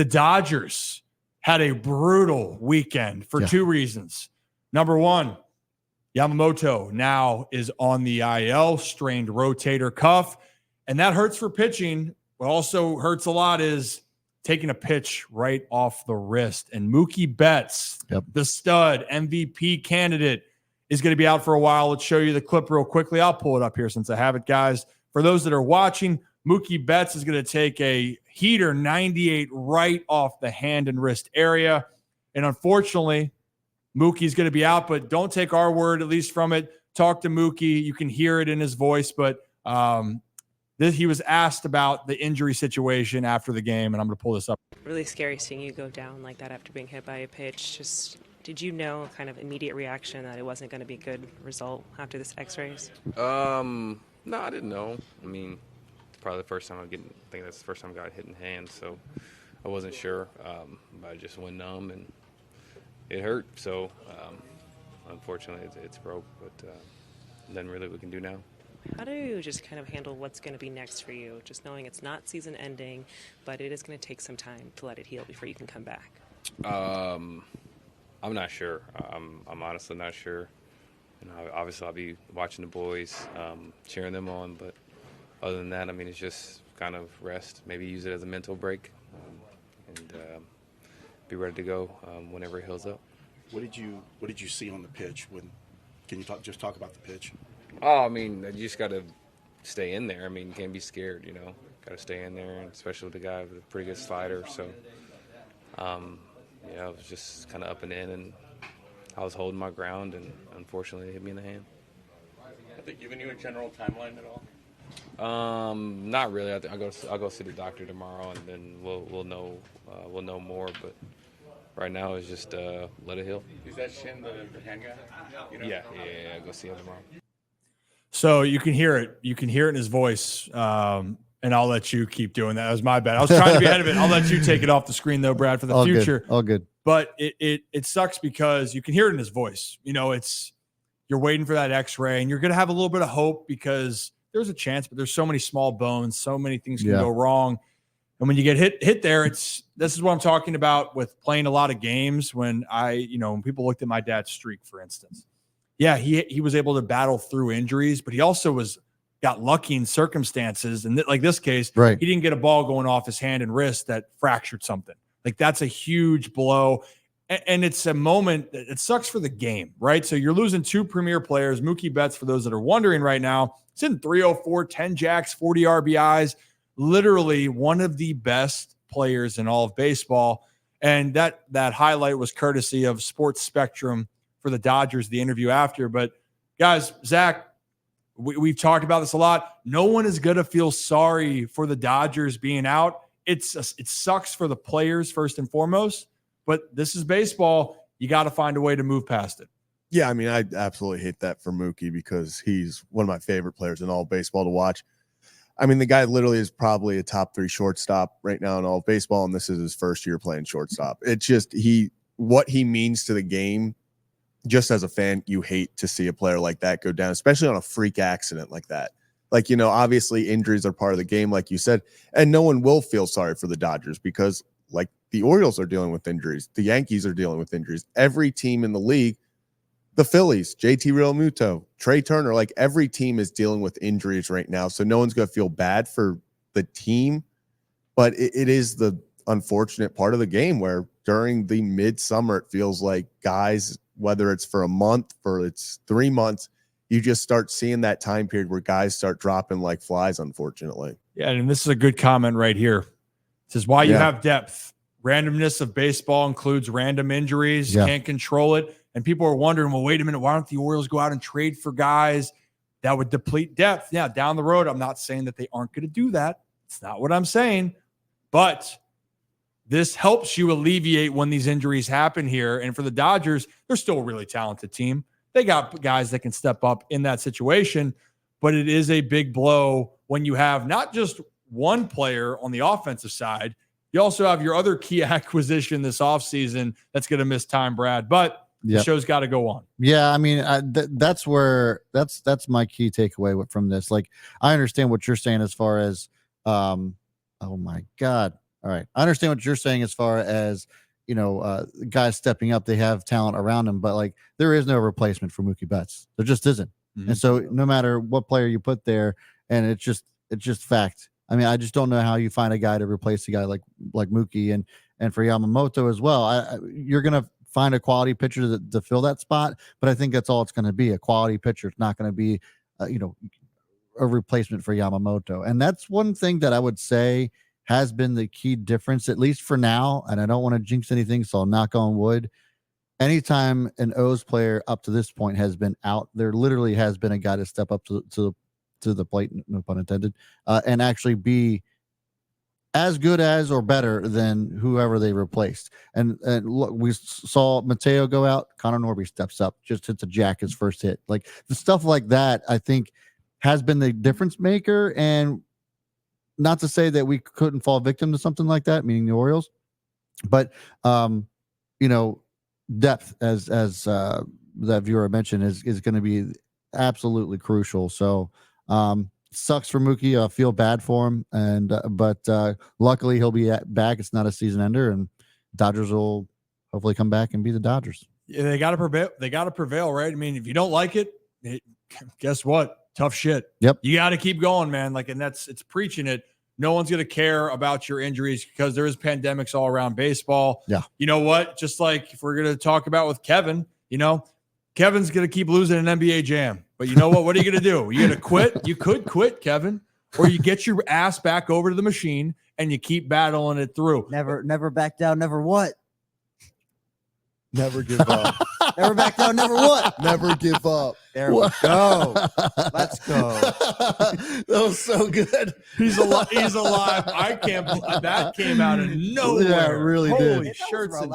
The Dodgers had a brutal weekend for two reasons. Number one, Yamamoto now is on the IL, strained rotator cuff, and that hurts for pitching. What also hurts a lot is taking a pitch right off the wrist. And Mookie Betts, the stud MVP candidate, is going to be out for a while. Let's show you the clip real quickly. I'll pull it up here since I have it, guys. For those that are watching, Mookie Betts is going to take a heater 98 right off the hand and wrist area. And unfortunately, Mookie's going to be out, but don't take our word, at least from it. Talk to Mookie. You can hear it in his voice, but he was asked about the injury situation after the game, and I'm going to pull this up. Really scary seeing you go down like that after being hit by a pitch. Just, did you know, kind of immediate reaction, that it wasn't going to be a good result after this X-rays? No, I didn't know. I mean, it's probably the first time I think that's the first time I got hit in the hand, so I wasn't sure. But I just went numb and it hurt. So unfortunately, it's broke, but nothing really we can do now. How do you just kind of handle what's going to be next for you, just knowing it's not season ending, but it is going to take some time to let it heal before you can come back? I'm not sure. I'm honestly not sure. You know, obviously I'll be watching the boys, cheering them on, but other than that, I mean, it's just kind of rest, maybe use it as a mental break, and be ready to go whenever it heals up. What did you see on the pitch? Can you talk about the pitch? Oh, I mean, you just got to stay in there. I mean, you can't be scared, you know. Got to stay in there, and especially with the guy with a pretty good slider. So, yeah, it was just kind of up and in, and I was holding my ground, and unfortunately it hit me in the hand. Have they given you a general timeline at all? Not really. I'll go see the doctor tomorrow, and then we'll know more. But right now it's just let it heal. Is that Shin the hand guy? You know? Yeah. I'll go see him tomorrow. So you can hear it. You can hear it in his voice. And I'll let you keep doing that. That was my bad. I was trying to be ahead of it. I'll let you take it off the screen though, Brad, for the future. All good. But it sucks because you can hear it in his voice. You know, you're waiting for that X-ray, and you're going to have a little bit of hope because there's a chance, but there's so many small bones, so many things can go wrong. And when you get hit there, this is what I'm talking about with playing a lot of games. When when people looked at my dad's streak, for instance, he was able to battle through injuries, but he also got lucky in circumstances. And like this case, he didn't get a ball going off his hand and wrist that fractured something. Like that's a huge blow. And it's a moment it sucks for the game, right? So you're losing two premier players. Mookie Betts, for those that are wondering right now, it's in 304, 10 jacks, 40 RBIs, literally one of the best players in all of baseball. And that highlight was courtesy of Sports Spectrum for the Dodgers, the interview after. But guys, Zach, we've talked about this a lot. No one is going to feel sorry for the Dodgers being out. It sucks for the players first and foremost, but this is baseball. You got to find a way to move past it. Yeah, I mean, I absolutely hate that for Mookie because he's one of my favorite players in all of baseball to watch. I mean, the guy literally is probably a top 3 shortstop right now in all of baseball, and this is his first year playing shortstop. It's just what he means to the game. Just as a fan, you hate to see a player like that go down, especially on a freak accident like that. Like, obviously injuries are part of the game, like you said, and no one will feel sorry for the Dodgers because, like, the Orioles are dealing with injuries. The Yankees are dealing with injuries. Every team in the league, the Phillies, JT Realmuto, Trey Turner, like every team is dealing with injuries right now. So no one's going to feel bad for the team, but it is the unfortunate part of the game where during the midsummer, it feels like guys, whether it's for a month or it's 3 months, you just start seeing that time period where guys start dropping like flies, unfortunately. Yeah, and this is a good comment right here. It says, why you have depth. Randomness of baseball includes random injuries. You can't control it. And people are wondering, well, wait a minute, why don't the Orioles go out and trade for guys that would deplete depth? Yeah, down the road, I'm not saying that they aren't going to do that. It's not what I'm saying. But this helps you alleviate when these injuries happen here. And for the Dodgers, they're still a really talented team. They got guys that can step up in that situation, but it is a big blow when you have not just one player on the offensive side. You also have your other key acquisition this offseason that's going to miss time, Brad. But the show's got to go on. Yeah, I mean, that's my key takeaway from this. Like, I understand what you're saying as far as, oh my God, All right. I understand what you're saying as far as, guys stepping up, they have talent around them, but like there is no replacement for Mookie Betts. There just isn't. Mm-hmm. And so no matter what player you put there, and it's just fact. I mean, I just don't know how you find a guy to replace a guy like Mookie and for Yamamoto as well. You're going to find a quality pitcher to fill that spot, but I think that's all it's going to be, a quality pitcher. It's not going to be, a replacement for Yamamoto. And that's one thing that I would say has been the key difference, at least for now. And I don't want to jinx anything, so I'll knock on wood. Anytime an O's player up to this point has been out, there literally has been a guy to step up to the plate, no pun intended, and actually be as good as or better than whoever they replaced. And look, we saw Mateo go out. Connor Norby steps up, just hits a jack his first hit. Like the stuff like that, I think has been the difference maker. And not to say that we couldn't fall victim to something like that, meaning the Orioles, but depth, as that viewer mentioned, is going to be absolutely crucial. So sucks for Mookie. I feel bad for him, but luckily he'll be back. It's not a season ender, and Dodgers will hopefully come back and be the Dodgers. Yeah, they got to prevail. They got to prevail, right? I mean, if you don't like it, guess what? Tough shit. Yep. You got to keep going, man. Like, and it's preaching it. No one's going to care about your injuries because there is pandemics all around baseball. Yeah. You know what? Just like if we're going to talk about with Kevin, Kevin's going to keep losing an NBA jam. But you know what? What are you going to do? You going to quit? You could quit, Kevin, or you get your ass back over to the machine and you keep battling it through. Never back down. Never what? Never give up. Never back down. Never what? Never give up. There we go. Let's go. That was so good. He's alive. He's alive. I can't. That came out of nowhere. Yeah, it really Holy did. shirts and